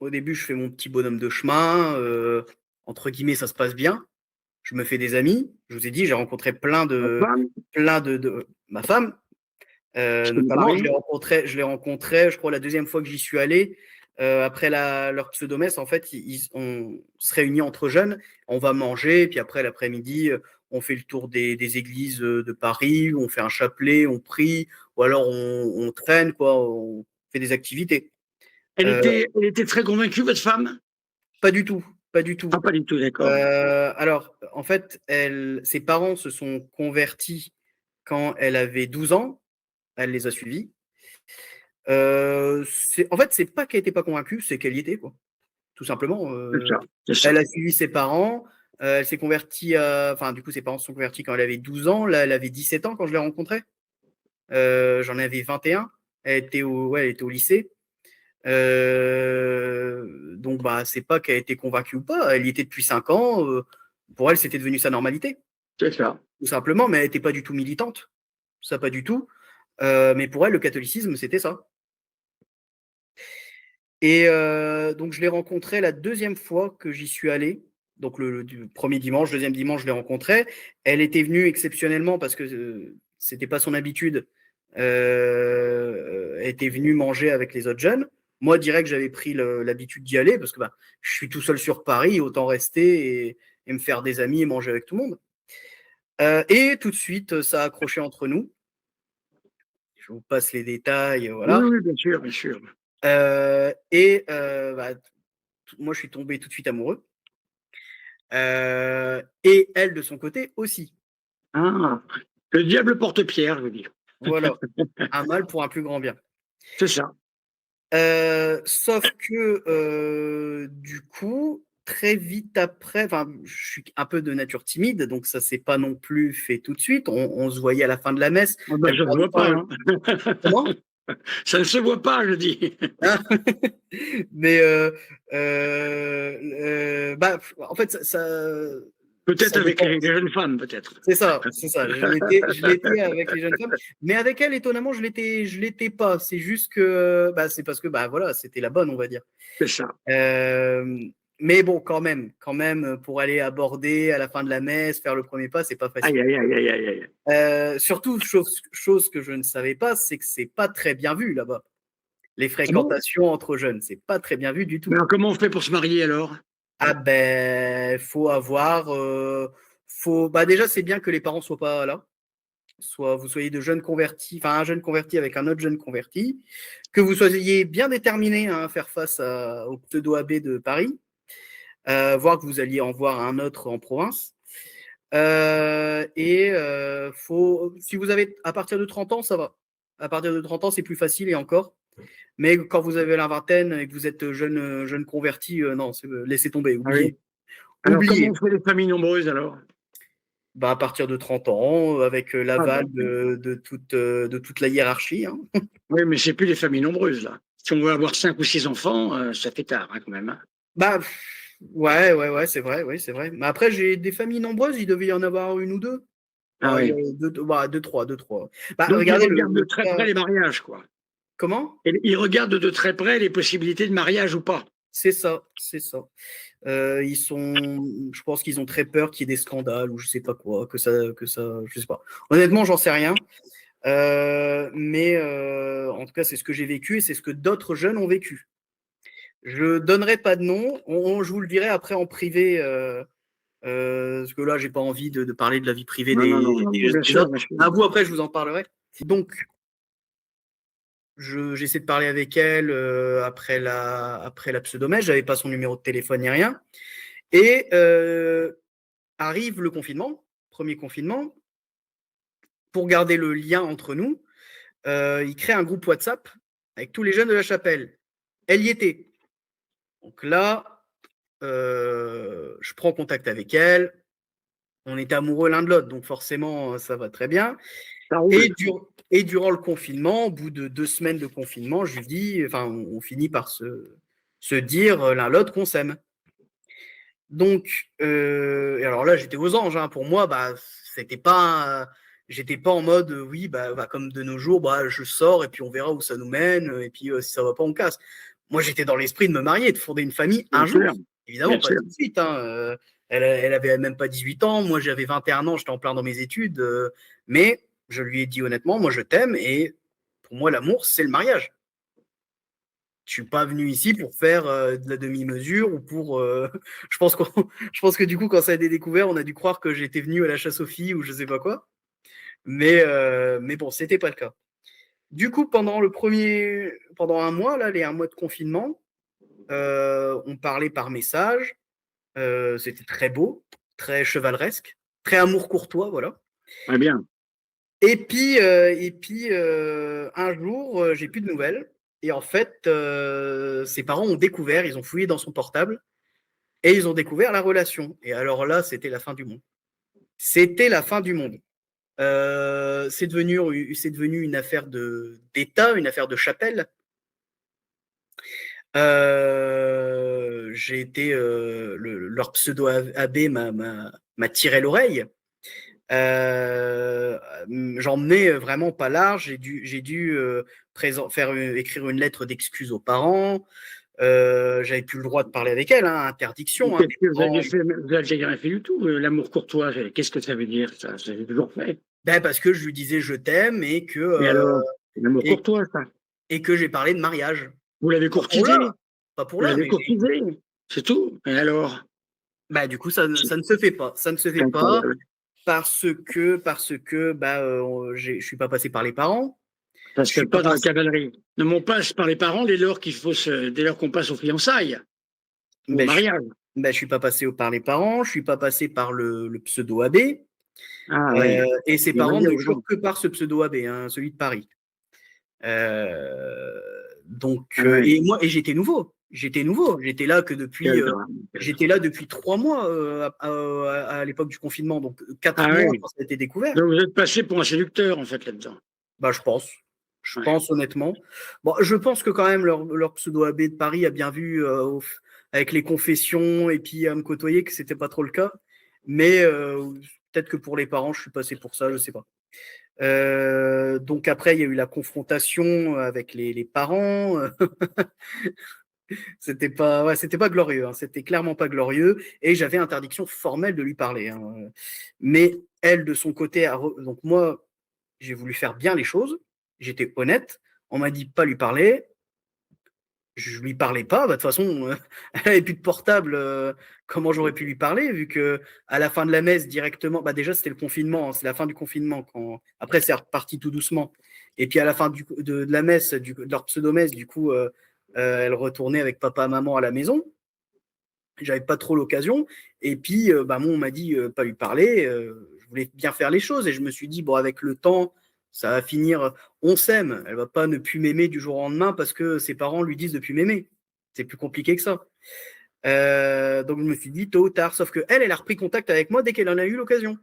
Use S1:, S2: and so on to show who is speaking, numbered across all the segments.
S1: au début, je fais mon petit bonhomme de chemin. Entre guillemets, ça se passe bien. Je me fais des amis. Je vous ai dit, j'ai rencontré
S2: La femme,
S1: ma femme,
S2: je connais
S1: notamment.
S2: Paris.
S1: Je l'ai rencontré, je crois, la deuxième fois que j'y suis allé. Après leur pseudomesse, en fait, on se réunit entre jeunes, on va manger, puis après l'après-midi, on fait le tour des églises de Paris, on fait un chapelet, on prie, ou alors on traîne, quoi, on fait des activités. Euh,
S2: Elle était très convaincue, votre femme?
S1: Pas du tout, pas du tout.
S2: Ah, pas du tout, d'accord.
S1: Alors, en fait, ses parents se sont convertis quand elle avait 12 ans. Elle les a suivis. En fait, c'est pas qu'elle n'était pas convaincue, c'est qu'elle y était, quoi. Tout simplement.
S2: C'est ça, c'est ça.
S1: Elle a suivi ses parents. Elle s'est convertie Enfin, du coup, ses parents se sont convertis quand elle avait 12 ans. Là, elle avait 17 ans quand je l'ai rencontrée. J'en avais 21. Elle était au lycée. Donc, bah, c'est pas qu'elle a été convaincue ou pas. Elle y était depuis 5 ans. Pour elle, c'était devenu sa normalité,
S2: C'est ça.
S1: tout simplement. Mais elle n'était pas du tout militante. Ça, pas du tout. Mais pour elle, le catholicisme, c'était ça. Et donc, je l'ai rencontrée la deuxième fois que j'y suis allé. Donc, le premier dimanche, deuxième dimanche, je l'ai rencontrée. Elle était venue exceptionnellement parce que c'était pas son habitude. Elle était venue manger avec les autres jeunes. Moi, direct, j'avais pris l'habitude d'y aller parce que bah, je suis tout seul sur Paris, autant rester et me faire des amis et manger avec tout le monde. Et tout de suite, ça a accroché entre nous. Je vous passe les détails,
S2: Oui,
S1: voilà.
S2: oui, bien sûr, bien sûr.
S1: Bah, moi, je suis tombé tout de suite amoureux. Et elle, de son côté, aussi.
S2: Ah, le diable porte pierre, je veux dire.
S1: Voilà. Un mal pour un plus grand bien.
S2: C'est ça.
S1: Sauf que, du coup, très vite après, enfin, je suis un peu de nature timide, donc ça s'est pas non plus fait tout de suite. On se voyait à la fin de la messe.
S2: Ah ben,
S1: La
S2: ça ne se
S1: plupart du
S2: voit
S1: temps,
S2: pas, hein.
S1: comment?
S2: Ça ne se voit pas, je dis.
S1: Hein. Mais bah, en fait,
S2: Peut-être
S1: ça
S2: avec
S1: dépend.
S2: les jeunes femmes, peut-être.
S1: C'est ça, c'est ça. Je l'étais avec les jeunes femmes, mais avec elle, étonnamment, je l'étais pas. C'est juste que, bah, c'est parce que, bah, voilà, c'était la bonne, on va dire.
S2: C'est ça.
S1: Euh, mais bon, quand même, pour aller aborder à la fin de la messe, faire le premier pas, c'est pas
S2: Aïe,
S1: facile.
S2: aïe, aïe, aïe, aïe, aïe.
S1: Surtout, chose que je ne savais pas, c'est que c'est pas très bien vu là-bas. Les
S2: Ah bon?
S1: fréquentations entre jeunes, c'est pas très bien vu du
S2: Mais
S1: tout.
S2: alors, comment on fait pour se marier, alors?
S1: Ah ben, bah déjà, c'est bien que les parents soient pas là. Soit vous soyez de jeunes convertis, enfin un jeune converti avec un autre jeune converti, que vous soyez bien déterminé à faire face au pseudo abbé de Paris, voire que vous alliez en voir un autre en province. Si vous avez à partir de 30 ans, ça va. À partir de 30 ans, c'est plus facile et encore. Mais quand vous avez la vingtaine et que vous êtes jeune converti, non, laissez tomber,
S2: Ah oui.
S1: oubliez.
S2: Alors, comment
S1: Oubliez.
S2: on fait les familles nombreuses, alors?
S1: Bah, à partir de 30 ans, avec
S2: Ah
S1: l'aval
S2: ben,
S1: de toute la hiérarchie, hein.
S2: oui, mais c'est plus les familles nombreuses, là. Si on veut avoir 5 ou 6 enfants, ça fait tard, hein, quand même, hein.
S1: Bah, ouais, c'est vrai, oui, c'est vrai. Mais après, j'ai des familles nombreuses, il devait y en avoir une ou deux.
S2: Ah
S1: Ouais,
S2: oui.
S1: deux, trois, deux, trois. Bah,
S2: Donc, ils
S1: regardez
S2: regardent de
S1: le
S2: très
S1: cas.
S2: près les mariages, quoi.
S1: Comment?
S2: Et ils regardent de très près les possibilités de mariage ou pas.
S1: C'est ça, c'est ça. Je pense qu'ils ont très peur qu'il y ait des scandales ou je sais pas quoi, je sais pas. Honnêtement, j'en sais rien. Mais en tout cas, c'est ce que j'ai vécu et c'est ce que d'autres jeunes ont vécu. Je donnerai pas de nom. Je vous le dirai après en privé. Parce que là, j'ai pas envie de parler de la vie privée
S2: Non, non, non, non, bien
S1: des
S2: sûr,
S1: autres.
S2: bien sûr.
S1: À vous, après, je vous en parlerai. Donc, j'essaie de parler avec elle après la pseudomèche. J'avais pas son numéro de téléphone ni rien. Et arrive le confinement, premier confinement. Pour garder le lien entre nous, il crée un groupe WhatsApp avec tous les jeunes de la chapelle. Elle y était. Donc là, je prends contact avec elle. On était amoureux l'un de l'autre, donc forcément, ça va très bien.
S2: Ça
S1: Et,
S2: roule.
S1: durant le confinement, au bout de 2 semaines de confinement, je lui dis, enfin, on finit par se dire l'un l'autre qu'on s'aime. Donc, et alors là, j'étais aux anges, hein. Pour moi, bah, j'étais pas en mode, oui, bah, comme de nos jours, bah, je sors et puis on verra où ça nous mène, et puis si ça va pas, on casse. moi, j'étais dans l'esprit de me marier, de fonder une famille
S2: Bien
S1: un
S2: sûr,
S1: jour. Évidemment,
S2: bien
S1: pas
S2: sûr.
S1: tout de suite, hein. Elle avait même pas 18 ans. Moi, j'avais 21 ans. J'étais en plein dans mes études. Mais je lui ai dit honnêtement, moi, je t'aime. Et pour moi, l'amour, c'est le mariage. Je suis pas venu ici pour faire de la demi-mesure ou pour. Je pense je pense que du coup, quand ça a été découvert, on a dû croire que j'étais venu à la chasse aux filles ou je sais pas quoi. Mais bon, c'était pas le cas. Du coup, pendant un mois, là, les un mois de confinement, on parlait par message. C'était très beau, très chevaleresque, très amour courtois, voilà.
S2: Très bien.
S1: Et puis, un jour, j'ai plus de nouvelles. Et en fait, ses parents ont découvert, ils ont fouillé dans son portable et ils ont découvert la relation. Et alors là, c'était la fin du monde. C'était la fin du monde. C'est devenu une affaire d'État, une affaire de chapelle. J'ai été, leur pseudo abbé m'a tiré l'oreille. J'en menais vraiment pas large. J'ai dû écrire une lettre d'excuse aux parents. J'avais plus le droit de parler avec elle, hein, interdiction. Hein,
S2: Qu'est-ce que vous aviez fait? Vous n'aviez rien fait du tout. L'amour courtois, qu'est-ce que ça veut dire, ça? Vous avez toujours fait.
S1: Ben, parce que je lui disais je t'aime
S2: Et alors? L'amour
S1: et,
S2: courtois, ça.
S1: et que j'ai parlé de mariage.
S2: Vous l'avez
S1: Pas pour
S2: courtisé.
S1: là, pas pour
S2: Vous
S1: là,
S2: l'avez
S1: mais
S2: courtisé. C'est tout. Et alors?
S1: bah, du coup, ça ne se fait pas. Ça ne se
S2: C'est
S1: fait pas
S2: incroyable.
S1: parce que bah, je suis pas passé par les parents.
S2: Ça
S1: Je
S2: se fait
S1: suis pas
S2: pas dans la
S1: passé.
S2: cavalerie. Ne m'on passe par les parents dès lors qu'on passe aux fiançailles ou au
S1: Ben,
S2: mariage.
S1: je suis pas passé par les parents. Je suis pas passé par le pseudo abbé.
S2: Ah oui.
S1: Et ses
S2: Il va
S1: parents
S2: dire
S1: ne
S2: aux
S1: jurent
S2: gens.
S1: que par ce pseudo abbé, hein, celui de Paris.
S2: Ah oui.
S1: Et j'étais nouveau. J'étais nouveau.
S2: Quel drame. Quel
S1: J'étais
S2: drame.
S1: là depuis 3 mois à l'époque du confinement, donc quatre
S2: Ah
S1: mois
S2: oui.
S1: quand ça a été découvert.
S2: Donc vous êtes passé pour un séducteur, en fait, là-dedans.
S1: Bah, je pense. Je
S2: Ouais.
S1: pense honnêtement. Bon, je pense que quand même leur pseudo abbé de Paris a bien vu avec les confessions et puis à me côtoyer que c'était pas trop le cas. Mais peut-être que pour les parents, je suis passé pour ça, je sais pas. Donc après, il y a eu la confrontation avec les parents. C'était pas glorieux, hein. C'était clairement pas glorieux. Et j'avais interdiction formelle de lui parler, hein. Mais elle, de son côté, donc moi, j'ai voulu faire bien les choses. J'étais honnête. On m'a dit pas lui parler. Je lui parlais pas. Bah, de toute façon, elle avait plus de portable. Comment j'aurais pu lui parler vu que à la fin de la messe directement, bah déjà c'était le confinement, hein, c'est la fin du confinement. Après c'est reparti tout doucement. Et puis à la fin de la messe, de leur pseudo-messe, du coup, elle retournait avec papa et maman à la maison. J'avais pas trop l'occasion. Et puis, bah, moi, on m'a dit pas lui parler. Je voulais bien faire les choses et je me suis dit, bon, avec le temps, ça va finir. On s'aime. Elle va pas ne plus m'aimer du jour au lendemain parce que ses parents lui disent de plus m'aimer. C'est plus compliqué que ça. Donc, je me suis dit tôt ou tard. Sauf que elle a repris contact avec moi dès qu'elle en a eu l'occasion,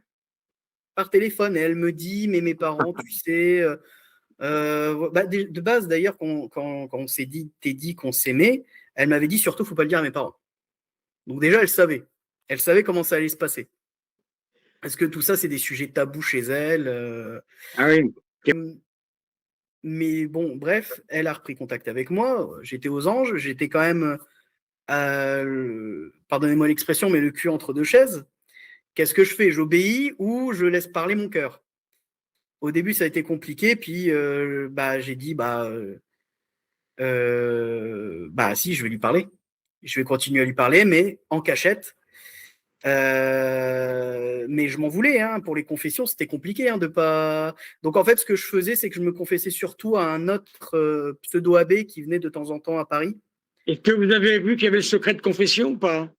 S1: par téléphone. Et elle me dit, mais mes parents, tu sais. Bah, de base, d'ailleurs, quand on t'es dit qu'on s'aimait, elle m'avait dit surtout, faut pas le dire à mes parents. Donc déjà, elle savait. Elle savait comment ça allait se passer. Parce que tout ça, c'est des sujets tabous chez elle.
S2: Ah oui.
S1: Mais bon, bref, elle a repris contact avec moi. J'étais aux anges. J'étais quand même, pardonnez-moi l'expression, mais le cul entre deux chaises. Qu'est-ce que je fais? J'obéis ou je laisse parler mon cœur? Au début, ça a été compliqué. Puis, bah, j'ai dit, bah, si, je vais lui parler. Je vais continuer à lui parler, mais en cachette. Mais je m'en voulais, hein, pour les confessions, c'était compliqué, hein, de pas. Donc en fait, ce que je faisais, c'est que je me confessais surtout à un autre pseudo abbé qui venait de temps en temps à Paris.
S2: Et que vous avez vu qu'il y avait le secret de confession ou pas?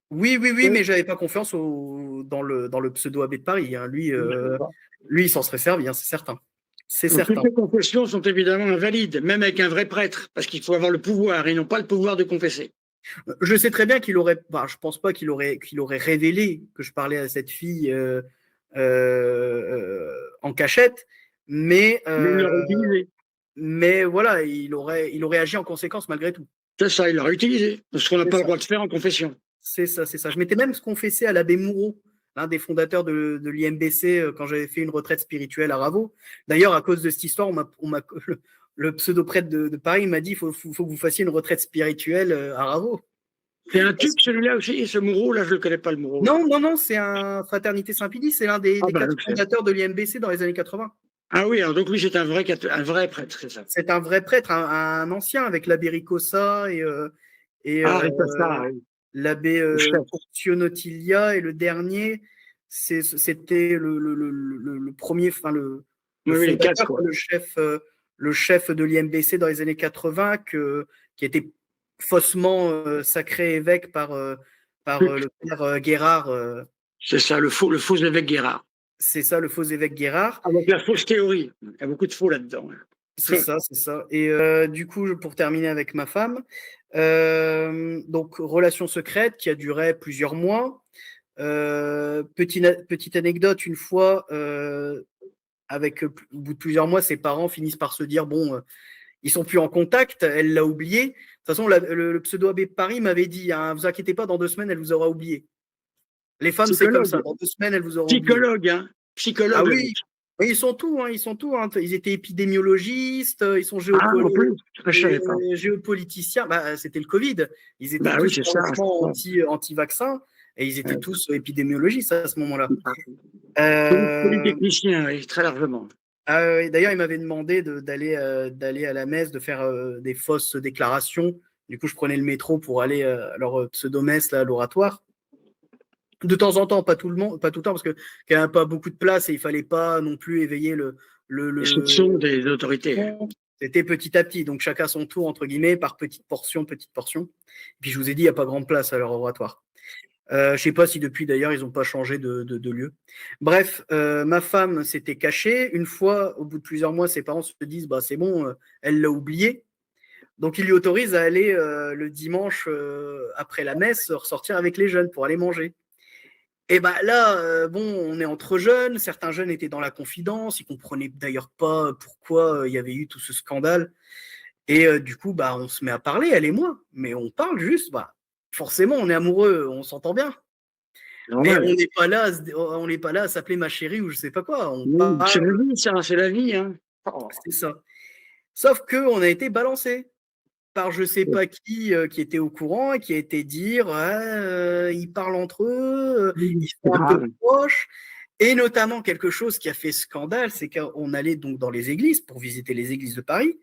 S1: Oui, oui, oui,
S2: Oui.
S1: mais j'avais pas confiance dans le pseudo abbé de Paris, hein.
S2: D'accord.
S1: Lui, il s'en serait servi, hein, c'est certain. C'est
S2: Donc, toutes
S1: certain.
S2: les confessions sont évidemment invalides, même avec un vrai prêtre, parce qu'il faut avoir le pouvoir. Ils n'ont pas le pouvoir de confesser.
S1: Je sais très bien qu'il aurait. Bah, je pense pas qu'il aurait révélé que je parlais à cette fille en cachette, mais
S2: Mais il l'aurait utilisé.
S1: voilà, il aurait agi en conséquence malgré tout.
S2: C'est ça, il l'aurait utilisé. Ce qu'on n'a
S1: C'est
S2: pas le
S1: ça,
S2: droit de faire en confession.
S1: c'est ça, c'est ça. Je m'étais même confessé à l'abbé Moureau, l'un des fondateurs de l'IMBC, quand j'avais fait une retraite spirituelle à Raveau. D'ailleurs, à cause de cette histoire, le pseudo-prêtre de Paris m'a dit, faut que vous fassiez une retraite spirituelle à Ravo.
S2: C'est un tube celui-là aussi, ce Moreau, là, je ne le connais pas, le Moreau.
S1: Non, c'est un Fraternité Saint-Pidis, c'est l'un des 4 fondateurs de l'IMBC dans les années 80.
S2: Ah oui, alors donc lui, c'est un vrai prêtre, c'est ça.
S1: C'est un vrai prêtre, un ancien, avec l'abbé Ricossa et l'abbé Portionotilia, et le dernier, c'était le premier, enfin le fondateur, le chef de l'IMBC dans les années 80, qui était faussement sacré évêque par le père Guérard.
S2: C'est ça, le faux évêque Guérard.
S1: C'est ça, le faux évêque Guérard.
S2: Avec la fausse théorie. Il y a beaucoup de faux là-dedans.
S1: C'est ça. Et du coup, pour terminer avec ma femme, donc relation secrète qui a duré plusieurs mois. Petite anecdote, une fois, au bout de plusieurs mois, ses parents finissent par se dire, bon, ils sont plus en contact, elle l'a oublié. De toute façon, le pseudo-abbé de Paris m'avait dit, hein, vous inquiétez pas, dans 2 semaines, elle vous aura oublié. Les femmes, c'est comme ça. Dans 2 semaines, elles vous auront oublié.
S2: Psychologue.
S1: Ah oui, mais ils sont tout. Ils étaient épidémiologistes, ils sont géopoliticiens. Bah, c'était le Covid. Ils étaient tous anti-vaccins et ils étaient tous épidémiologistes à ce moment-là.
S2: Polytechnicien, oui, très largement.
S1: D'ailleurs, il m'avait demandé d'aller à la messe, de faire des fausses déclarations. Du coup, je prenais le métro pour aller à leur pseudo-messe, à l'oratoire. De temps en temps, pas tout le temps, parce qu'il n'y avait pas beaucoup de place et il ne fallait pas non plus éveiller
S2: les soupçons des autorités.
S1: C'était petit à petit, donc chacun son tour, entre guillemets, par petite portion. Puis je vous ai dit, il n'y a pas grande place à leur oratoire. Je ne sais pas si depuis, d'ailleurs, ils n'ont pas changé de lieu. Bref, ma femme s'était cachée. Une fois, au bout de plusieurs mois, ses parents se disent, bah, c'est bon, elle l'a oublié. Donc, ils lui autorisent à aller le dimanche, après la messe, ressortir avec les jeunes pour aller manger. Et bah là, bon, on est entre jeunes, certains jeunes étaient dans la confidence, ils comprenaient d'ailleurs pas pourquoi il y avait eu tout ce scandale. Et du coup, bah, on se met à parler, elle et moi, mais on parle juste, bah, forcément, on est amoureux, on s'entend bien. Mais on n'est pas là à s'appeler ma chérie ou je sais pas quoi.
S2: C'est la vie, ça, c'est la vie. Hein.
S1: C'est ça. Sauf qu'on a été balancé par je sais pas qui était au courant et qui a été dire ils parlent entre eux, ils sont un peu proches. Et notamment quelque chose qui a fait scandale, c'est qu'on allait donc dans les églises pour visiter les églises de Paris.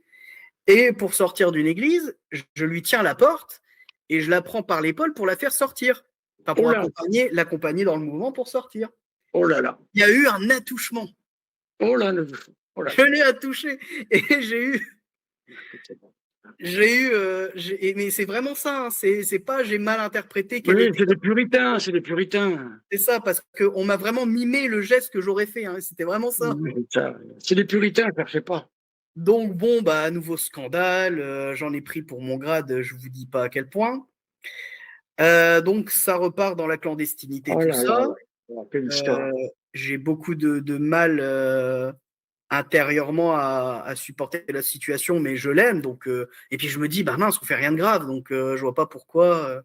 S1: Et pour sortir d'une église, je lui tiens la porte et je la prends par l'épaule pour la faire sortir. Enfin, pour l'accompagner dans le mouvement pour sortir.
S2: Oh là là.
S1: Il y a eu un attouchement.
S2: Oh là là.
S1: Je l'ai attouché et mais c'est vraiment ça, hein, c'est pas j'ai mal interprété.
S2: Oui, c'est des puritains.
S1: C'est ça, parce qu'on m'a vraiment mimé le geste que j'aurais fait, hein, c'était vraiment ça.
S2: C'est des puritains, ça ne fait pas.
S1: Donc bon, bah, à nouveau scandale, j'en ai pris pour mon grade, je vous dis pas à quel point. Donc ça repart dans la clandestinité, tout ça. J'ai beaucoup de mal intérieurement à supporter la situation, mais je l'aime, donc et puis je me dis, bah mince, on fait rien de grave, donc je vois pas pourquoi.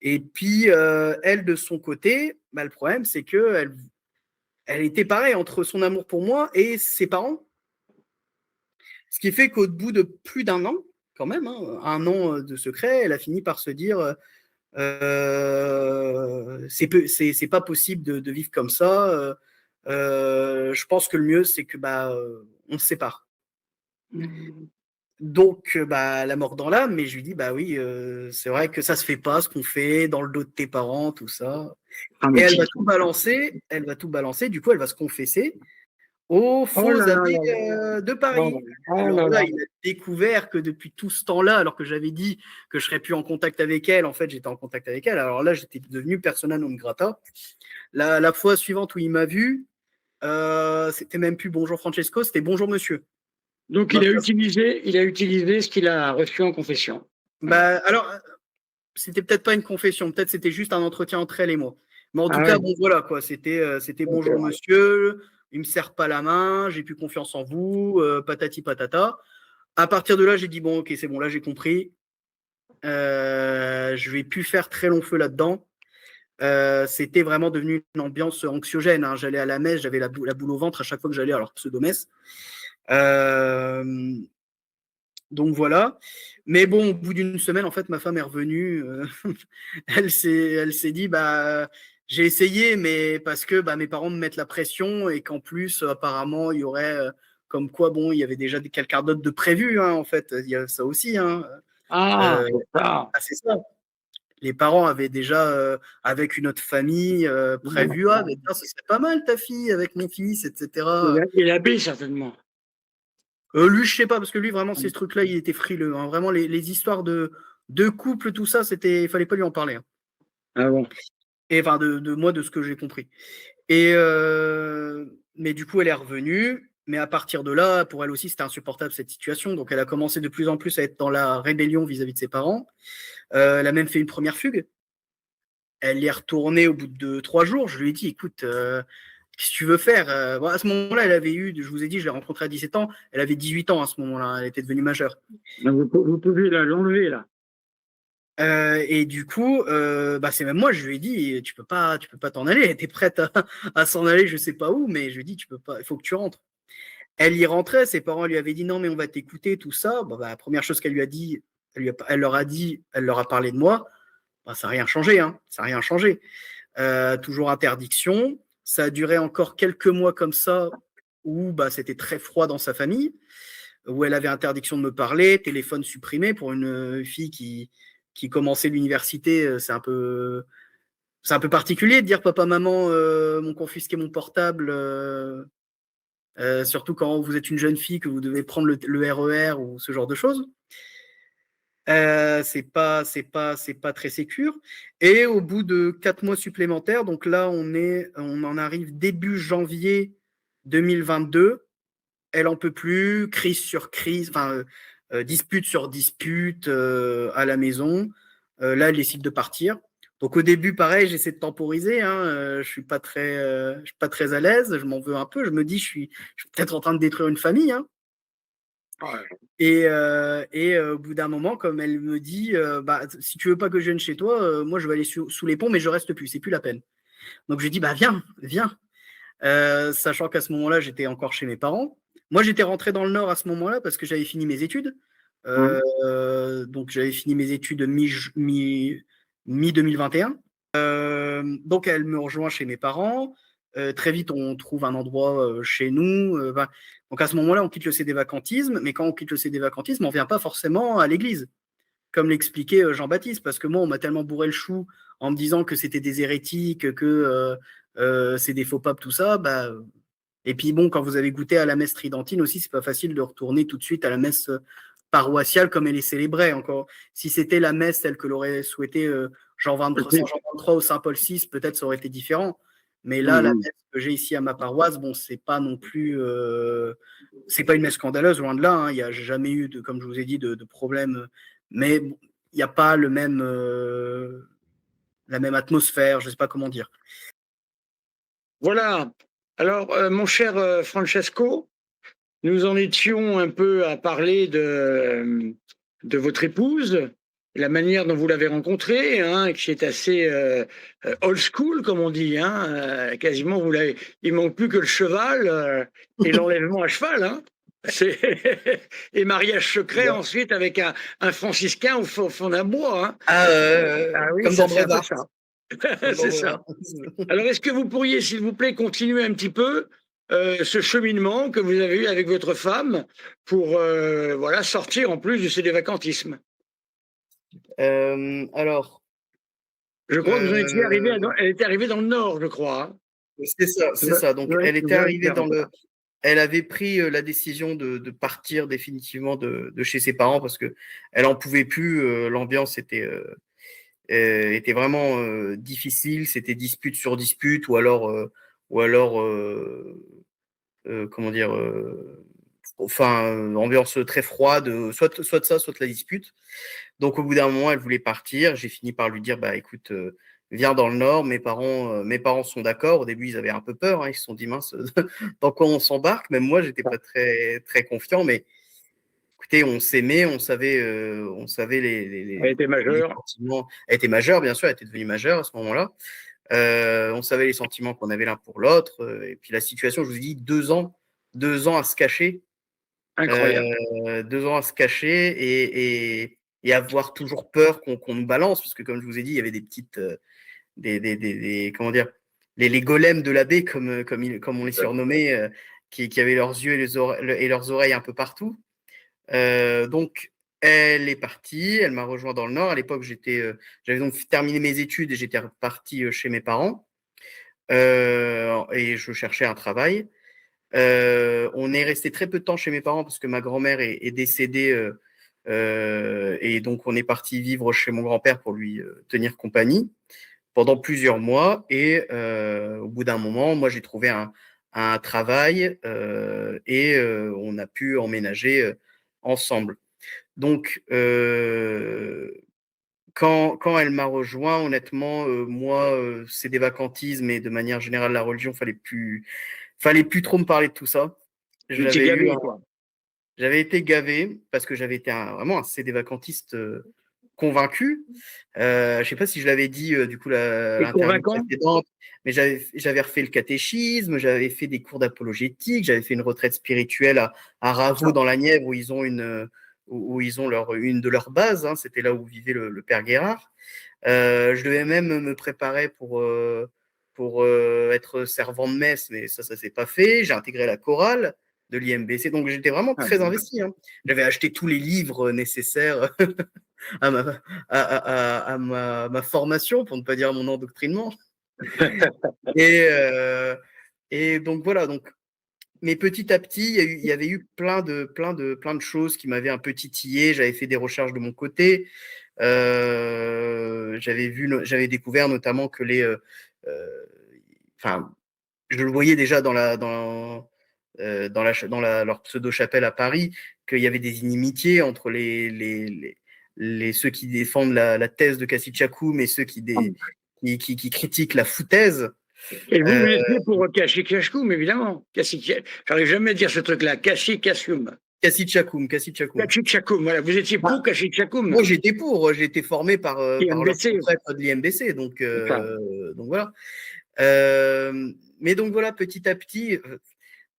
S1: Et puis elle, de son côté, bah, le problème, c'est que elle était pareil entre son amour pour moi et ses parents. Ce qui fait qu'au bout de plus d'1 an, quand même, hein, 1 an de secret, elle a fini par se dire c'est pas possible de vivre comme ça. Je pense que le mieux, c'est que on se sépare. Donc, la mort dans l'âme, mais je lui dis, bah oui, c'est vrai que ça se fait pas, ce qu'on fait dans le dos de tes parents, tout ça. Et elle va tout balancer, du coup, elle va se confesser au faux abbé de Paris. Alors là, il a découvert que depuis tout ce temps-là, alors que j'avais dit que je serais plus en contact avec elle, en fait, j'étais en contact avec elle. Alors là, j'étais devenu persona non grata. La fois suivante où il m'a vu, c'était même plus bonjour Francesco, c'était bonjour monsieur.
S2: Donc il a utilisé ce qu'il a reçu en confession.
S1: Alors, c'était peut-être pas une confession, peut-être c'était juste un entretien entre elle et moi. Mais en tout cas, bon voilà quoi, c'était bonjour monsieur, il me serre pas la main, j'ai plus confiance en vous, patati patata. À partir de là, j'ai dit bon ok, c'est bon, là j'ai compris. Je vais plus faire très long feu là-dedans. C'était vraiment devenu une ambiance anxiogène, hein. J'allais à la messe, j'avais la boule au ventre à chaque fois que j'allais à leur pseudo-messe. Donc voilà. Mais bon, au bout d'une semaine, en fait, ma femme est revenue. Elle s'est dit, bah, j'ai essayé, mais parce que bah, mes parents me mettent la pression et qu'en plus, apparemment, il y aurait comme quoi, bon, il y avait déjà quelqu'un d'autre de prévu, hein, en fait. Il y a ça aussi, hein.
S2: Ah,
S1: Euh,
S2: c'est ça.
S1: ah, c'est ça. Les parents avaient déjà, avec une autre famille, prévu, ah, mais tiens, ce serait pas mal ta fille avec mon fils, etc.
S2: Il habille certainement.
S1: Lui, je sais pas, parce que lui, vraiment, ces trucs-là, il était frileux, hein. Vraiment, les histoires de couple, tout ça, il fallait pas lui en parler, hein.
S2: Ah bon.
S1: Et enfin, de moi, de ce que j'ai compris. Mais du coup, elle est revenue. Mais à partir de là, pour elle aussi, c'était insupportable cette situation. Donc, elle a commencé de plus en plus à être dans la rébellion vis-à-vis de ses parents. Elle a même fait une première fugue. Elle y est retournée au bout de 3 jours. Je lui ai dit, écoute, qu'est-ce que tu veux faire? Bon, à ce moment-là, elle avait eu, je vous ai dit, je l'ai rencontrée à 17 ans. Elle avait 18 ans à ce moment-là. Elle était devenue majeure.
S2: Vous pouvez l'enlever là.
S1: Et du coup, bah, c'est même moi, je lui ai dit, tu peux pas t'en aller. Elle était prête à s'en aller, je sais pas où, mais je lui ai dit, tu peux pas, il faut que tu rentres. Elle y rentrait, ses parents lui avaient dit non, mais on va t'écouter, tout ça. Bah, la première chose qu'elle lui a dit, elle leur a dit, elle leur a parlé de moi. Bah, ça n'a rien changé, hein, ça n'a rien changé. Toujours interdiction. Ça a duré encore quelques mois comme ça, où bah, c'était très froid dans sa famille, où elle avait interdiction de me parler, téléphone supprimé pour une fille qui commençait l'université. C'est un peu particulier de dire papa, maman, m'ont confisqué mon portable. Surtout quand vous êtes une jeune fille, que vous devez prendre le RER ou ce genre de choses. C'est pas très sécure. Et au bout de 4 mois supplémentaires, donc là on en arrive début janvier 2022. Elle en peut plus, crise sur crise, enfin dispute sur dispute à la maison. Là, elle décide de partir. Donc au début, pareil, j'essaie de temporiser, hein, je suis pas très à l'aise, je m'en veux un peu. Je me dis, je suis peut-être en train de détruire une famille, hein.
S2: Ouais.
S1: Au bout d'un moment, comme elle me dit, bah, si tu veux pas que je vienne chez toi, moi je vais aller sous les ponts, mais je reste plus, c'est plus la peine. Donc je lui dis, bah viens, viens. Sachant qu'à ce moment-là, j'étais encore chez mes parents. Moi, j'étais rentré dans le Nord à ce moment-là parce que j'avais fini mes études.
S2: Hum.
S1: Donc j'avais fini mes études mi 2021. Donc elle me rejoint chez mes parents. Très vite, on trouve un endroit chez nous. Donc à ce moment-là, on quitte le CD-vacantisme, mais quand on quitte le CD-vacantisme, on ne vient pas forcément à l'église, comme l'expliquait Jean-Baptiste, parce que moi, on m'a tellement bourré le chou en me disant que c'était des hérétiques, que c'est des faux papes, tout ça. Bah, et puis bon, quand vous avez goûté à la messe tridentine aussi, c'est pas facile de retourner tout de suite à la messe paroissiale comme elle est célébrée. Encore, si c'était la messe telle que l'aurait souhaité Jean 23, Saint Jean 23 ou Saint Paul VI, peut-être ça aurait été différent. Mais là, la
S2: Hum.
S1: messe que j'ai ici à ma paroisse, bon, c'est pas non plus, c'est pas une messe scandaleuse, loin de là, hein. Il n'y a jamais eu de, comme je vous ai dit, de problème. Mais bon, il n'y a pas la même atmosphère, je sais pas comment dire.
S2: Voilà. Alors, mon cher Francesco, nous en étions un peu à parler de votre épouse, la manière dont vous l'avez rencontrée, hein, qui est assez old school, comme on dit. Hein, quasiment, il manque plus que le cheval et l'enlèvement à cheval. Hein. Et mariage secret ensuite avec un franciscain au fond d'un bois. Hein.
S1: Ah,
S2: Ah oui,
S1: comme dans
S2: c'est un peu
S1: Brevard.
S2: ça.
S1: Comme dans
S2: C'est ça.
S1: Brevard.
S2: Alors, est-ce que vous pourriez, s'il vous plaît, continuer un petit peu ce cheminement que vous avez eu avec votre femme pour voilà, sortir en plus du CD-vacantisme?
S1: Alors,
S2: Je crois que vous en étiez arrivé,
S1: euh,
S2: elle était arrivée dans le Nord, je crois. Hein.
S1: c'est ça, c'est ça. Donc,
S2: Ouais,
S1: elle était arrivée
S2: Vainqueur,
S1: dans
S2: voilà.
S1: elle avait pris la décision de partir définitivement de chez ses parents parce que elle en pouvait plus. L'ambiance était vraiment difficile. C'était dispute sur dispute ou alors comment dire, enfin, ambiance très froide, soit de ça, soit de la dispute. Donc, au bout d'un moment, elle voulait partir. J'ai fini par lui dire, bah, écoute, viens dans le Nord. Mes parents sont d'accord. Au début, ils avaient un peu peur, hein. Ils se sont dit, mince, dans quoi on s'embarque? Même moi, j'étais pas très, très confiant, mais écoutez, on s'aimait, on savait
S2: Elle était
S1: les
S2: majeure.
S1: sentiments. Elle était majeure, bien sûr, elle était devenue majeure à ce moment-là. On savait les sentiments qu'on avait l'un pour l'autre. Et puis la situation, je vous dis, 2 ans à se cacher.
S2: Incroyable.
S1: 2 ans à se cacher et avoir toujours peur qu'on me balance, parce que comme je vous ai dit, il y avait des petites, comment dire, les golems de la baie, comme on les surnommait, qui avaient leurs yeux et leurs oreilles un peu partout. Donc, elle est partie, elle m'a rejoint dans le Nord. À l'époque, j'avais donc terminé mes études et j'étais reparti chez mes parents. Et je cherchais un travail. On est resté très peu de temps chez mes parents parce que ma grand-mère est décédée. Et donc, on est parti vivre chez mon grand-père pour lui tenir compagnie pendant plusieurs mois. Et au bout d'un moment, moi, j'ai trouvé un travail et on a pu emménager ensemble. Donc, quand elle m'a rejoint, honnêtement, moi, c'est des vacantismes et de manière générale, la religion, fallait plus trop me parler de tout ça.
S2: Tu t'es gavé, quoi.
S1: J'avais été gavé parce que j'avais été vraiment un CD-vacantiste convaincu. Je ne sais pas si je l'avais dit du coup
S2: Et
S1: l'interview
S2: convaincant?
S1: précédente, mais j'avais refait le catéchisme, j'avais fait des cours d'apologétique, j'avais fait une retraite spirituelle à Ravaud dans la Nièvre où ils ont une de leurs bases. Hein, c'était là où vivait le père Guérard. Je devais même me préparer pour être servant de messe, mais ça s'est pas fait. J'ai intégré la chorale de l'IMBC, donc j'étais vraiment
S2: Ah,
S1: très investi. Hein. J'avais acheté tous les livres nécessaires à ma formation, pour ne pas dire mon endoctrinement. Et donc voilà. Donc, mais petit à petit, il y avait eu plein de choses qui m'avaient un peu titillé. J'avais fait des recherches de mon côté. J'avais découvert notamment que enfin, je le voyais déjà leur pseudo-chapelle à Paris, qu'il y avait des inimitiés entre ceux qui défendent la thèse de Cassie Chakoum et ceux qui critiquent la foutaise.
S2: et vous,
S1: Euh,
S2: vous étiez pour Kashi Kashkoum, évidemment. J'arrive jamais à dire ce truc-là. Kashi Kassoum.
S1: Cassie Chakoum.
S2: Kashi Chakoum, voilà. Vous étiez pour Kashi
S1: Moi,
S2: Chakoum.
S1: j'ai été formé par leur
S2: IMBC.
S1: prêtre de l'IMBC,
S2: Enfin,
S1: donc voilà. Mais donc voilà, petit à petit,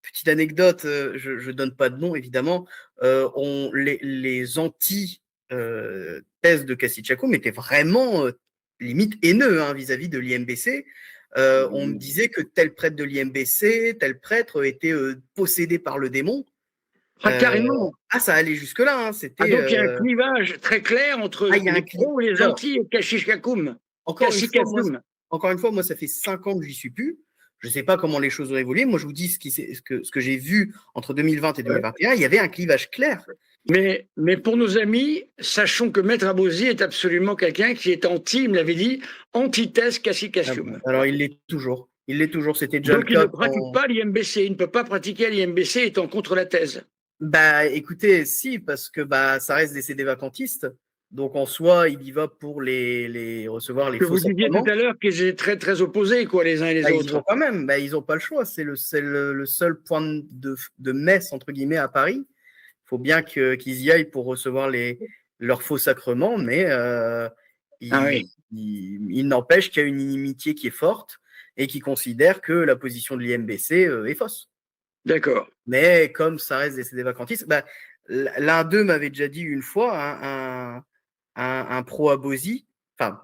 S1: petite anecdote, je donne pas de nom évidemment, les anti-thèses de Cassie Chakoum étaient vraiment limite haineux hein, vis-à-vis de l'IMBC. On me disait que tel prêtre de l'IMBC, tel prêtre était possédé par le démon.
S2: carrément.
S1: Ça allait jusque-là. Hein,
S2: Ah,
S1: c'était,
S2: donc il y a un clivage très clair entre
S1: il y a un
S2: les
S1: clip.
S2: pros et les
S1: Alors,
S2: anti et Kashi Kakoum.
S1: encore une
S2: Kashi
S1: fois, moi,
S2: Kassoum.
S1: ça fait 5 ans que j'y suis plus. Je ne sais pas comment les choses ont évolué. Moi, je vous dis ce que j'ai vu entre 2020 et 2021. Il y avait un clivage clair.
S2: Mais pour nos amis, sachons que Maître Abouzi est absolument quelqu'un qui est anti, il me l'avait dit, antithèse Kashi Kassoum.
S1: Alors, il l'est toujours. Il l'est toujours. C'était déjà le
S2: Donc il ne
S1: cas
S2: pratique pas l'IMBC. Il ne peut pas pratiquer l'IMBC étant contre la thèse.
S1: Bah, écoutez, si, parce que ça reste des CD vacantistes. Donc, en soi, il y va pour recevoir les
S2: Que
S1: faux
S2: vous disiez tout
S1: sacrements.
S2: à l'heure qu'ils étaient très, très opposés, quoi, les uns et les
S1: Ils y vont
S2: autres.
S1: quand même. Ils n'ont pas le choix. C'est le seul point de messe, entre guillemets, à Paris. Il faut bien qu'ils y aillent pour recevoir leurs faux sacrements, mais
S2: Ah oui,
S1: il n'empêche qu'il y a une inimitié qui est forte et qui considère que la position de l'IMBC est fausse.
S2: d'accord.
S1: Mais comme ça reste des vacantistes, l'un d'eux m'avait déjà dit une fois, hein, un pro Abosi, enfin,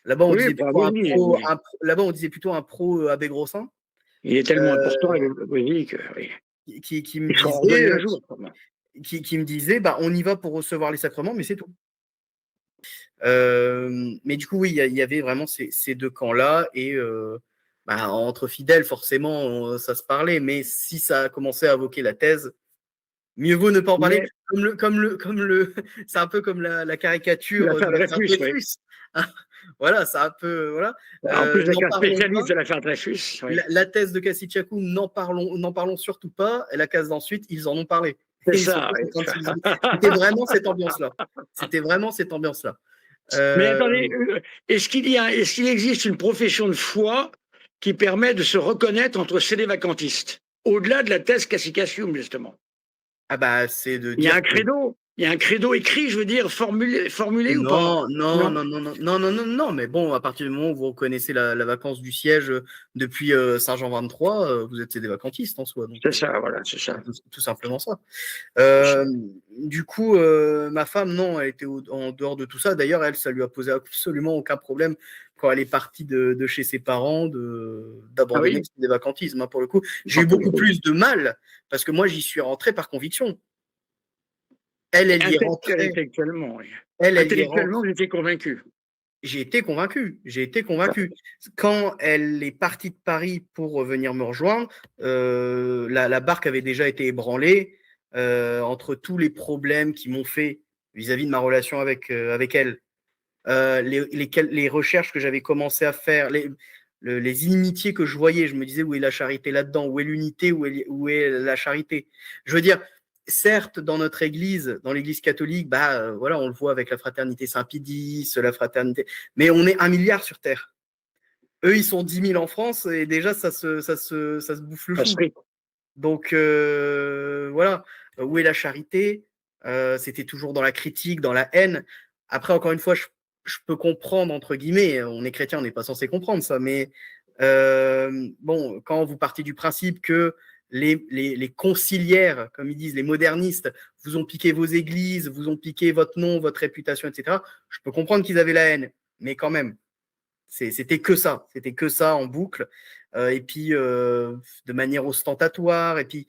S1: là-bas on
S2: Oui,
S1: disait
S2: pas
S1: plutôt
S2: Abouzi.
S1: là-bas on disait plutôt un pro Abbé Grossin,
S2: Il est tellement
S1: euh,
S2: important, Abouzi, que oui.
S1: qui me
S2: Il sera ordonné
S1: disait,
S2: un jour.
S1: qui me disait, on y va pour recevoir les sacrements, mais c'est tout. Mais du coup, oui, il y avait vraiment ces deux camps-là. Et entre fidèles, forcément, ça se parlait. Mais si ça a commencé à invoquer la thèse, mieux vaut ne pas en parler.
S2: Mais
S1: C'est un peu comme la caricature de
S2: l'affaire
S1: l'affaire
S2: Dreyfus, oui.
S1: Dreyfus. Voilà, c'est un peu. Voilà.
S2: En plus d'être
S1: N'en
S2: un
S1: parlons
S2: spécialiste
S1: pas.
S2: de l'affaire Dreyfus, oui.
S1: La thèse de Cassie Chakoum, n'en parlons surtout pas. Et la case d'ensuite, ils en ont parlé.
S2: C'est
S1: Et ils sont
S2: ça,
S1: tous
S2: oui.
S1: en train de se. C'était vraiment cette ambiance-là. C'était vraiment cette ambiance-là.
S2: Mais
S1: Euh,
S2: attendez, est-ce qu'il existe une profession de foi qui permet de se reconnaître entre sédévacantistes, au-delà de la thèse Cassicassium, justement?
S1: c'est de
S2: Il y a
S1: dire
S2: un credo. Il y a un credo écrit, je veux dire, formulé ou pas?
S1: Non, non,
S2: Non.
S1: non, non, non, non, non, non, non, mais bon, à partir du moment où vous reconnaissez la vacance du siège depuis Saint-Jean 23, vous êtes des vacantistes en soi, donc
S2: C'est ça, voilà, c'est ça.
S1: tout simplement ça.
S2: C'est ça.
S1: Euh, du coup, ma femme, non, elle était en dehors de tout ça. D'ailleurs, elle, ça lui a posé absolument aucun problème quand elle est partie de chez ses parents
S2: Ah
S1: d'abandonner
S2: oui?
S1: des vacantismes, hein, pour le coup. J'ai eu beaucoup plus de mal parce que moi, j'y suis rentré par conviction. Elle y est rentrée.
S2: Intellectuellement, oui.
S1: Elle y est rentrée.
S2: Intellectuellement, j'étais convaincu.
S1: J'ai été convaincu. J'ai été
S2: Ça,
S1: convaincu. Quand elle est partie de Paris pour venir me rejoindre, la barque avait déjà été ébranlée entre tous les problèmes qui m'ont fait vis-à-vis de ma relation avec elle, les recherches que j'avais commencé à faire, les inimitiés que je voyais. Je me disais, où est la charité là-dedans? Où est l'unité? Où est la charité? Je veux dire, certes, dans notre église, dans l'église catholique, voilà, on le voit avec la fraternité Saint-Pédis, la fraternité, mais on est 1 milliard sur Terre. Eux, ils sont 10 000 en France et déjà, ça se bouffe le
S2: ça
S1: fou.
S2: serait.
S1: Donc, voilà. Où est la charité? C'était toujours dans la critique, dans la haine. Après, encore une fois, je peux comprendre, entre guillemets, on est chrétien, on n'est pas censé comprendre ça, mais bon, quand vous partez du principe que les conciliaires, comme ils disent, les modernistes, vous ont piqué vos églises, vous ont piqué votre nom, votre réputation, etc., je peux comprendre qu'ils avaient la haine, mais quand même, c'était que ça en boucle, et puis de manière ostentatoire, et puis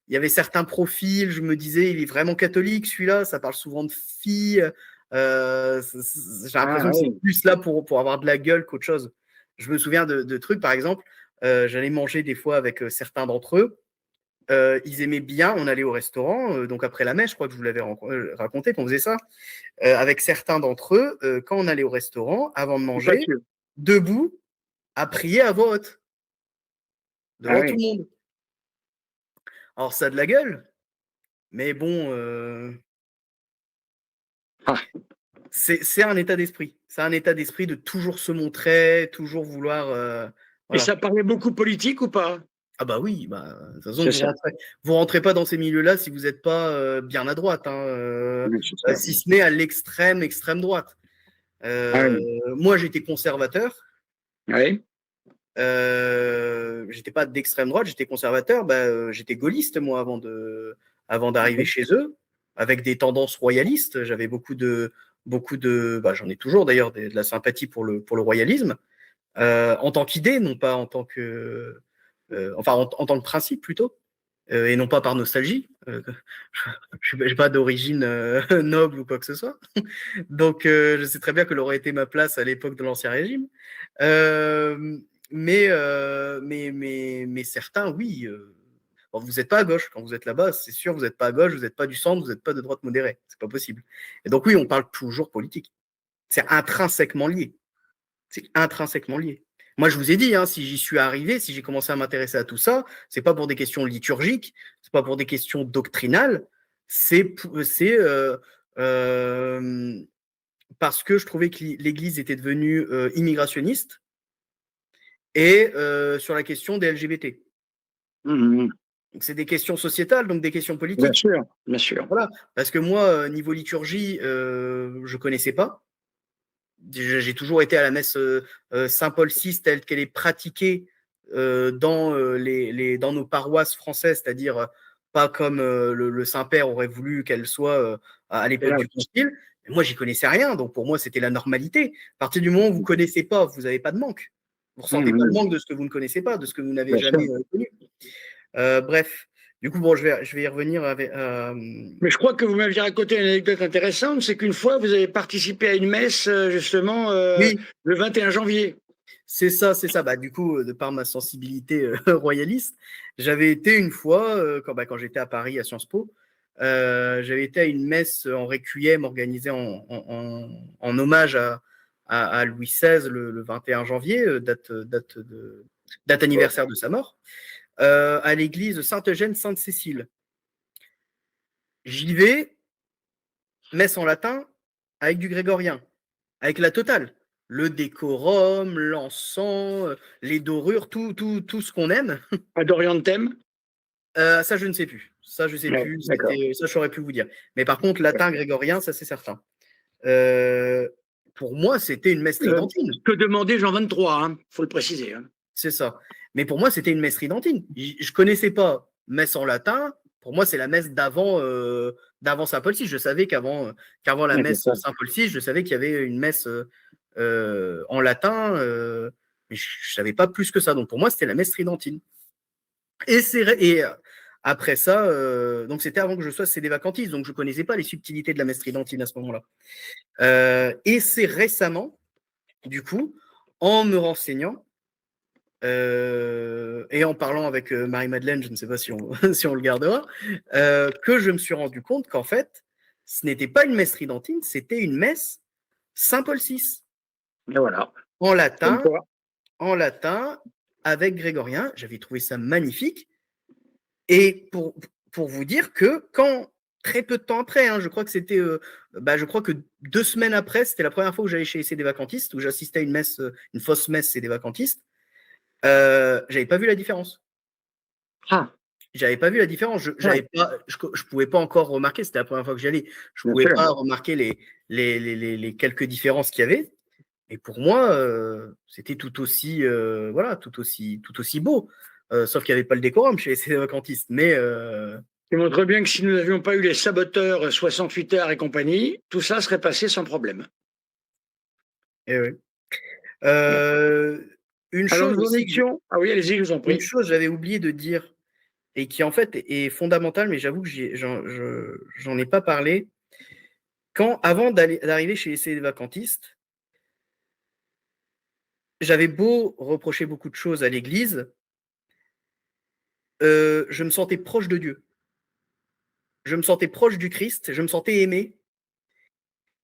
S1: il y avait certains profils, je me disais, il est vraiment catholique celui-là, ça parle souvent de filles, j'ai
S2: Ah
S1: l'impression que c'est
S2: oui.
S1: plus là pour avoir de la gueule qu'autre chose. Je me souviens de trucs, par exemple, j'allais manger des fois avec certains d'entre eux, ils aimaient bien, on allait au restaurant, donc après la messe, je crois que je vous l'avais raconté qu'on faisait ça, avec certains d'entre eux, quand on allait au restaurant, avant de
S2: C'est pas
S1: manger,
S2: sûr.
S1: debout, à prier à voix haute,
S2: Ah
S1: devant tout
S2: oui.
S1: le monde. Alors ça a de la gueule, mais bon,
S2: Ah.
S1: c'est un état d'esprit. C'est un état d'esprit de toujours se montrer, toujours vouloir.
S2: Et
S1: Voilà.
S2: ça parlait beaucoup politique ou pas?
S1: Ah bah oui, de toute façon,
S2: C'est ça.
S1: vous rentrez pas dans ces milieux-là si vous n'êtes pas bien à droite, hein,
S2: Oui, c'est ça.
S1: si ce n'est à extrême droite.
S2: Ah
S1: Euh,
S2: oui.
S1: Moi, j'étais conservateur.
S2: Oui.
S1: J'étais pas d'extrême droite, j'étais conservateur. J'étais gaulliste, moi, avant d'arriver chez eux, avec des tendances royalistes. J'avais j'en ai toujours d'ailleurs, de la sympathie pour le royalisme, en tant qu'idée, non pas en tant que, enfin, en tant que principe plutôt, et non pas par nostalgie. Je n'ai pas d'origine noble ou quoi que ce soit. Donc, je sais très bien que aurait été ma place à l'époque de l'Ancien Régime. Euh, mais certains, oui. Bon, vous n'êtes pas à gauche quand vous êtes là-bas, c'est sûr, vous n'êtes pas à gauche, vous n'êtes pas du centre, vous n'êtes pas de droite modérée. C'est pas possible. Et donc, oui, on parle toujours politique. C'est intrinsèquement lié. C'est intrinsèquement lié. Moi, je vous ai dit, hein, si j'y suis arrivé, si j'ai commencé à m'intéresser à tout ça, c'est pas pour des questions liturgiques, c'est pas pour des questions doctrinales, c'est parce que je trouvais que l'Église était devenue immigrationniste et sur la question des LGBT.
S2: Mhm.
S1: Donc, c'est des questions sociétales, donc des questions
S2: Bien
S1: politiques.
S2: sûr, bien sûr.
S1: Voilà. Parce que moi, niveau liturgie, je connaissais pas. J'ai toujours été à la messe Saint-Paul VI telle qu'elle est pratiquée dans nos paroisses françaises, c'est-à-dire pas comme le Saint-Père aurait voulu qu'elle soit à
S2: Et
S1: l'époque
S2: là,
S1: du Concile. Mais moi, j'y connaissais rien, donc pour moi, c'était la normalité. À partir du moment où vous ne connaissez pas, vous n'avez pas de manque. Vous ne ressentez pas le
S2: mhm.
S1: manque de ce que vous ne connaissez pas, de ce que vous n'avez
S2: Bien sûr.
S1: jamais connu. Bref, du coup, bon, je vais y revenir avec.
S2: Mais je crois que vous m'aviez raconté une anecdote intéressante, c'est qu'une fois, vous avez participé à une messe, justement,
S1: Oui,
S2: le 21 janvier.
S1: c'est ça, c'est ça. Du coup, de par ma sensibilité royaliste, j'avais été une fois, quand j'étais à Paris à Sciences Po, j'avais été à une messe en requiem organisée en hommage à Louis XVI le 21 janvier, date anniversaire de sa mort, à l'église Sainte-Eugène-Sainte-Cécile. J'y vais, messe en latin, avec du grégorien, avec la totale. Le décorum, l'encens, les dorures, tout ce qu'on aime.
S2: À Dorian Thème.
S1: Ça, je ne sais plus. Ça, je sais
S2: Ouais,
S1: plus.
S2: d'accord.
S1: Ça, j'aurais pu vous dire. Mais par contre, latin grégorien, ça, c'est certain. Pour moi, c'était une messe tridentine.
S2: Ce que demandait Jean 23, il faut le préciser.
S1: C'est ça. Mais pour moi, c'était une messe tridentine. Je ne connaissais pas messe en latin. Pour moi, c'est la messe d'avant Saint Paul VI. Je savais qu'avant la
S2: Ouais, c'est
S1: messe
S2: ça.
S1: Saint Paul VI, je savais qu'il y avait une messe en latin, mais je ne savais pas plus que ça. Donc pour moi, c'était la messe tridentine. Et après ça, donc c'était avant que je sois sédévacantiste, donc je ne connaissais pas les subtilités de la messe tridentine à ce moment-là. Et c'est récemment, du coup, en me renseignant, et en parlant avec Marie-Madeleine, je ne sais pas si on, si on le gardera, que je me suis rendu compte qu'en fait, ce n'était pas une messe tridentine, c'était une messe Saint-Paul VI.
S2: Et voilà.
S1: En
S2: Comme
S1: latin,
S2: quoi.
S1: en latin, avec grégorien. J'avais trouvé ça magnifique. Et pour vous dire que quand, très peu de temps après, je crois que c'était, je crois que 2 semaines après, c'était la première fois où j'allais chez les CD-vacantistes, où j'assistais à une messe, une fausse messe CD-vacantistes. J'avais pas vu la différence.
S2: Ah,
S1: J'avais pas vu la différence. Je pouvais pas encore remarquer. C'était la première fois que j'y allais. Je
S2: bien
S1: pouvais
S2: sûr.
S1: pas remarquer les quelques différences qu'il y avait. Et pour moi, c'était tout aussi, voilà, tout aussi beau. Sauf qu'il n'y avait pas le décorum chez les vacantistes. Mais
S2: Ça montre bien que si nous n'avions pas eu les saboteurs 68 heures et compagnie, tout ça serait passé sans problème.
S1: oui. Une
S2: Alors
S1: chose
S2: nous en
S1: aussi,
S2: étions. Ah oui, allez-y, je vous en
S1: une
S2: prie.
S1: chose j'avais oublié de dire et qui en fait est fondamentale, mais j'avoue que j'en ai pas parlé. Avant d'arriver chez les vacantistes, j'avais beau reprocher beaucoup de choses à l'Église, je me sentais proche de Dieu. Je me sentais proche du Christ, je me sentais aimé.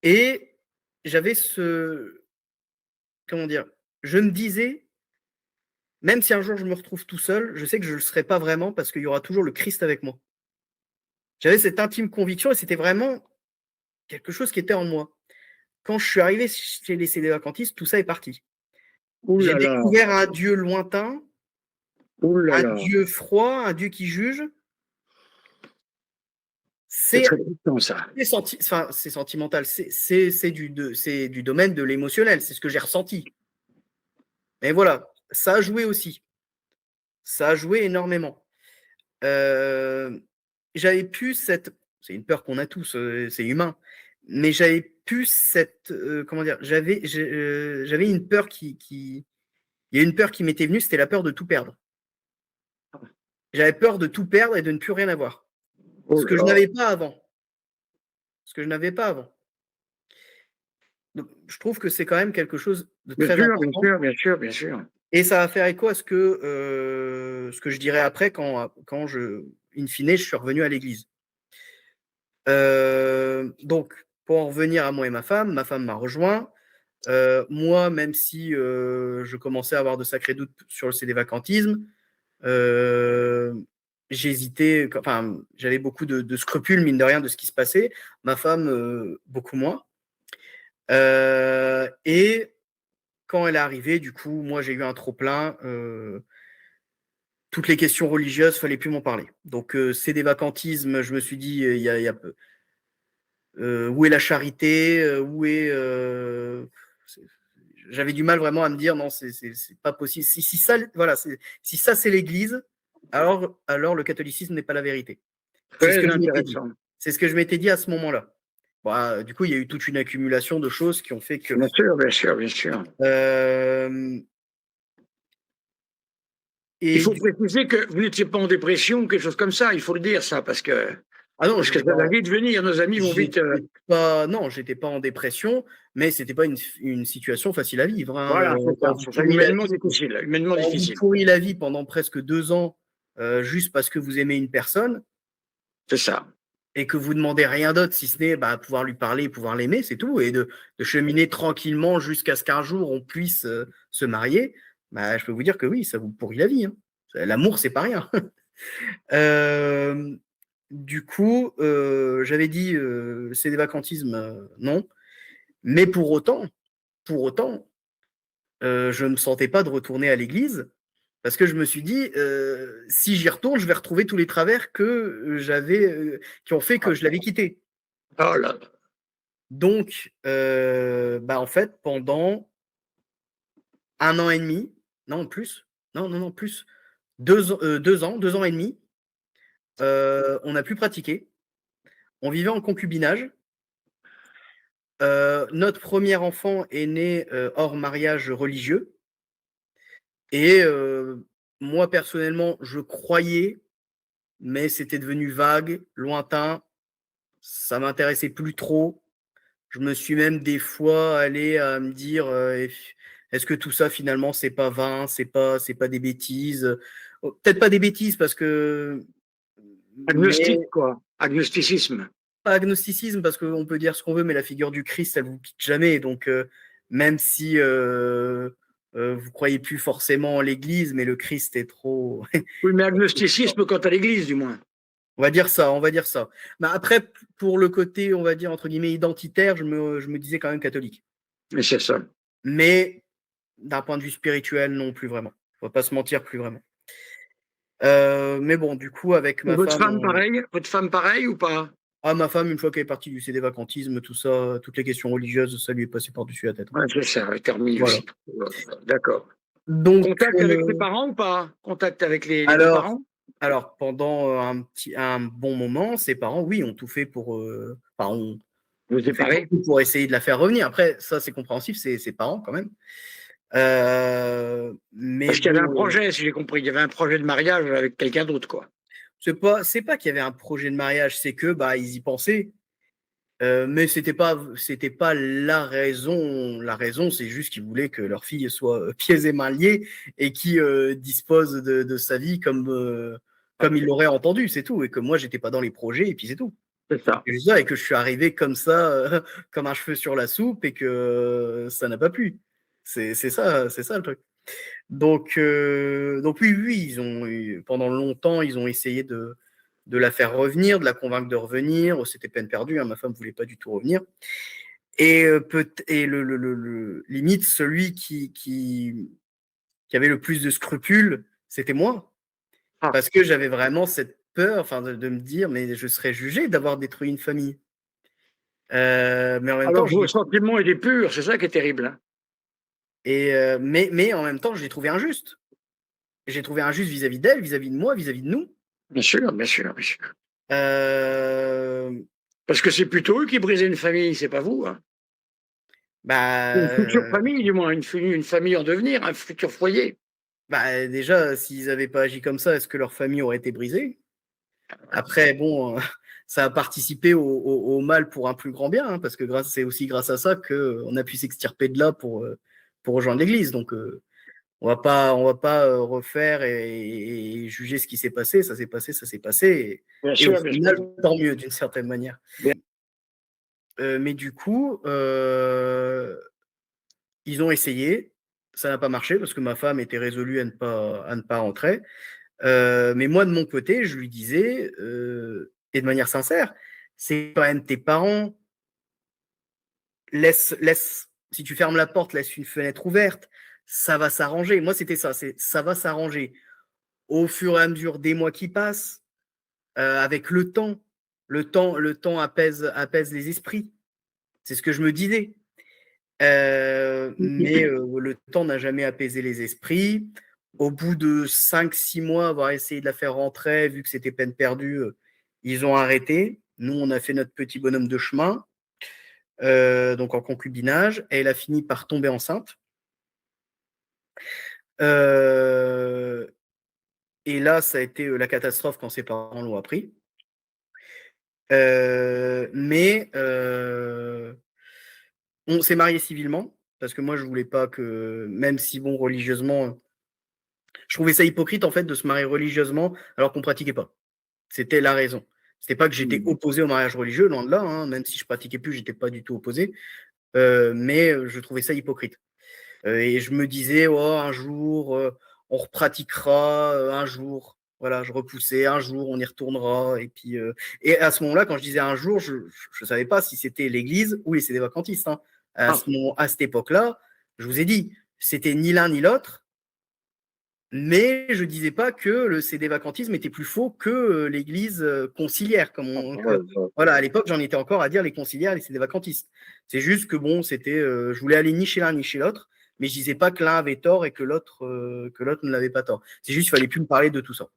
S1: Et j'avais comment dire, je me disais, même si un jour je me retrouve tout seul, je sais que je ne le serai pas vraiment parce qu'il y aura toujours le Christ avec moi. J'avais cette intime conviction et c'était vraiment quelque chose qui était en moi. Quand je suis arrivé chez les CD-vacantistes, tout ça est parti.
S2: Ouh
S1: J'ai
S2: là là,
S1: découvert un Dieu lointain,
S2: ouh là
S1: un
S2: là.
S1: Dieu froid, un Dieu qui juge.
S2: C'est
S1: C'est
S2: très puissant ça.
S1: c'est sentimental, c'est du domaine de l'émotionnel, c'est ce que j'ai ressenti. Mais voilà, ça a joué aussi. Ça a joué énormément. J'avais plus cette. C'est une peur qu'on a tous, c'est humain. Mais j'avais plus cette. Comment dire, j'avais une peur qui. Il y a une peur qui m'était venue, c'était la peur de tout perdre. J'avais peur de tout perdre et de ne plus rien avoir.
S2: Oh
S1: Ce
S2: là
S1: que je
S2: là.
S1: n'avais pas avant. Ce que je n'avais pas avant. Donc, je trouve que c'est quand même quelque chose de
S2: Bien
S1: très
S2: sûr, bien
S1: important.
S2: sûr, bien sûr, bien sûr.
S1: Et ça va faire écho à ce que je dirais après quand in fine, je suis revenu à l'église. Donc, pour en revenir à moi et ma femme m'a rejoint. Moi, même si je commençais à avoir de sacrés doutes sur le CD-vacantisme, j'hésitais, enfin, j'avais beaucoup de scrupules, mine de rien, de ce qui se passait. Ma femme, beaucoup moins. Et quand elle est arrivée, du coup, moi, j'ai eu un trop-plein. Toutes les questions religieuses, fallait plus m'en parler. Donc, CD-vacantisme, je me suis dit, il y a peu. Où est la charité, j'avais du mal vraiment à me dire non, c'est pas possible. Si ça, voilà, si ça c'est l'Église, alors le catholicisme n'est pas la vérité. C'est ce
S2: Très
S1: que je m'étais dit.
S2: intéressant.
S1: C'est ce que je m'étais dit à ce moment-là. Du coup, il y a eu toute une accumulation de choses qui ont fait que.
S2: Bien sûr, bien sûr, bien sûr. Il
S1: Et
S2: faut préciser que vous n'étiez pas en dépression ou quelque chose comme ça, il faut le dire ça, parce que
S1: non,
S2: ça va vite venir, nos amis vont vite.
S1: Non, j'étais pas en dépression, mais c'était pas une situation facile à vivre.
S2: Voilà, c'est
S1: Quand
S2: ça,
S1: vous
S2: c'est ça,
S1: pourrissez la
S2: humainement
S1: vie,
S2: difficile, humainement
S1: quand vous
S2: difficile.
S1: pourrissez la vie pendant presque 2 ans, juste parce que vous aimez une personne
S2: C'est ça.
S1: et que vous demandez rien d'autre si ce n'est pouvoir lui parler, pouvoir l'aimer, c'est tout, et de cheminer tranquillement jusqu'à ce qu'un jour on puisse se marier, je peux vous dire que oui, ça vous pourrit la vie. L'amour, c'est pas rien. Du coup, j'avais dit c'est des vacantismes, non. Mais pour autant, je ne me sentais pas de retourner à l'église Parce que je me suis dit, si j'y retourne, je vais retrouver tous les travers que j'avais, qui ont fait que je l'avais quitté.
S2: Oh là.
S1: Donc, en fait, pendant 1 an et demi, non plus, non, plus, 2 ans et demi, on n'a plus pratiqué. On vivait en concubinage. Notre premier enfant est né hors mariage religieux. Et moi, personnellement, je croyais, mais c'était devenu vague, lointain. Ça m'intéressait plus trop. Je me suis même des fois allé à me dire est-ce que tout ça finalement c'est pas vain, c'est pas des bêtises. Peut-être pas des bêtises parce que mais
S2: Agnostique, quoi. Agnosticisme.
S1: pas agnosticisme parce qu'on peut dire ce qu'on veut, mais la figure du Christ, elle vous quitte jamais. Donc même si vous croyez plus forcément en l'Église, mais le Christ est trop.
S2: Oui, mais agnosticisme quant à l'Église, du moins.
S1: On va dire ça, on va dire ça. Mais après, pour le côté, on va dire, entre guillemets, identitaire, je me disais quand même catholique.
S2: Mais c'est ça.
S1: Mais d'un point de vue spirituel, non, plus vraiment. On va pas se mentir, plus vraiment. Mais bon, du coup, avec
S2: Et
S1: ma
S2: votre
S1: femme,
S2: femme, pareil? Votre femme, pareil ou pas?
S1: ma femme, une fois qu'elle est partie du CD-vacantisme, tout ça, toutes les questions religieuses, ça lui est passé par-dessus la tête.
S2: Ouais, c'est ça, elle termine
S1: Voilà.
S2: aussi. D'accord.
S1: Donc,
S2: Contact avec ses parents ou pas? Contact avec les deux
S1: alors,
S2: parents?
S1: alors, pendant un bon moment, ses parents, oui, ont tout fait pour, ont
S2: Vous
S1: fait
S2: séparez?
S1: beaucoup pour essayer de la faire revenir. Après, ça, c'est compréhensif, c'est ses parents quand même. Mais
S2: Parce qu'il y avait un
S1: bon,
S2: projet, si j'ai compris. Il y avait un projet de mariage avec quelqu'un d'autre, quoi.
S1: c'est pas qu'il y avait un projet de mariage, c'est que ils y pensaient. Mais c'était pas la raison. La raison, c'est juste qu'ils voulaient que leur fille soit pieds et mains liés et qui dispose de sa vie comme il l'aurait entendu, c'est tout. Et que moi, j'étais pas dans les projets et puis c'est tout.
S2: C'est ça.
S1: C'est juste ça, et que je suis arrivé comme ça, comme un cheveu sur la soupe et que ça n'a pas plu. C'est ça le truc. Donc oui, oui, pendant longtemps, ils ont essayé de la faire revenir, de la convaincre de revenir. C'était peine perdue, hein, ma femme voulait pas du tout revenir. Et, limite, celui qui avait le plus de scrupules, c'était moi.
S2: Ah.
S1: Parce que j'avais vraiment cette peur, enfin, de me dire, mais je serais jugé d'avoir détruit une famille. Mais en même temps,
S2: Alors, vos sentiments étaient purs, c'est ça qui est terrible. Hein.
S1: mais en même temps, je l'ai trouvé injuste. J'ai trouvé injuste vis-à-vis d'elle, vis-à-vis de moi, vis-à-vis de nous.
S2: Bien sûr, bien sûr, bien sûr.
S1: Euh,
S2: Parce que c'est plutôt eux qui brisaient une famille, c'est pas vous. Hein. Une future
S1: bah,
S2: famille, du moins, une famille en devenir, un futur foyer.
S1: déjà, s'ils n'avaient pas agi comme ça, est-ce que leur famille aurait été brisée? Après, bon, ça a participé au mal pour un plus grand bien, hein, parce que c'est aussi grâce à ça qu'on a pu s'extirper de là pour rejoindre l'Église. Donc, on va pas refaire et juger ce qui s'est passé. Ça s'est passé, ça s'est passé.
S2: Bien
S1: Et au
S2: sûr, bien
S1: final,
S2: sûr.
S1: tant mieux, d'une certaine manière.
S2: Bien.
S1: Mais du coup, ils ont essayé. Ça n'a pas marché parce que ma femme était résolue à ne pas rentrer. Mais moi, de mon côté, je lui disais, et de manière sincère, c'est quand même tes parents. Si tu fermes la porte, laisse une fenêtre ouverte. Ça va s'arranger. Moi, c'était ça. Ça va s'arranger. Au fur et à mesure des mois qui passent, avec le temps apaise les esprits. C'est ce que je me disais. Mais le temps n'a jamais apaisé les esprits. Au bout de 5-6 mois, avoir essayé de la faire rentrer, vu que c'était peine perdue, ils ont arrêté. Nous, on a fait notre petit bonhomme de chemin, donc en concubinage. Elle a fini par tomber enceinte. Et là, ça a été la catastrophe quand ses parents l'ont appris. Mais on s'est marié civilement, parce que moi, je voulais pas que, même si, bon, religieusement, je trouvais ça hypocrite, en fait, de se marier religieusement alors qu'on pratiquait pas. C'était la raison. C'était pas que j'étais opposé au mariage religieux, loin de là, hein, même si je pratiquais plus, j'étais pas du tout opposé, mais je trouvais ça hypocrite. Et je me disais: «Oh, un jour, on repratiquera, un jour». Voilà, je repoussais: «Un jour, on y retournera» et puis, et à ce moment-là, quand je disais «un jour», je savais pas si c'était l'église ou les CD-vacantistes, hein. À
S2: Ah,
S1: cette époque-là, je vous ai dit, c'était ni l'un ni l'autre. Mais je disais pas que le sédévacantisme était plus faux que l'Église conciliaire. Voilà, à l'époque, j'en étais encore à dire les conciliaires et les sédévacantistes. C'est juste que bon, je voulais aller ni chez l'un ni chez l'autre, mais je disais pas que l'un avait tort et que l'autre ne l'avait pas tort. C'est juste qu'il fallait plus me parler de tout ça.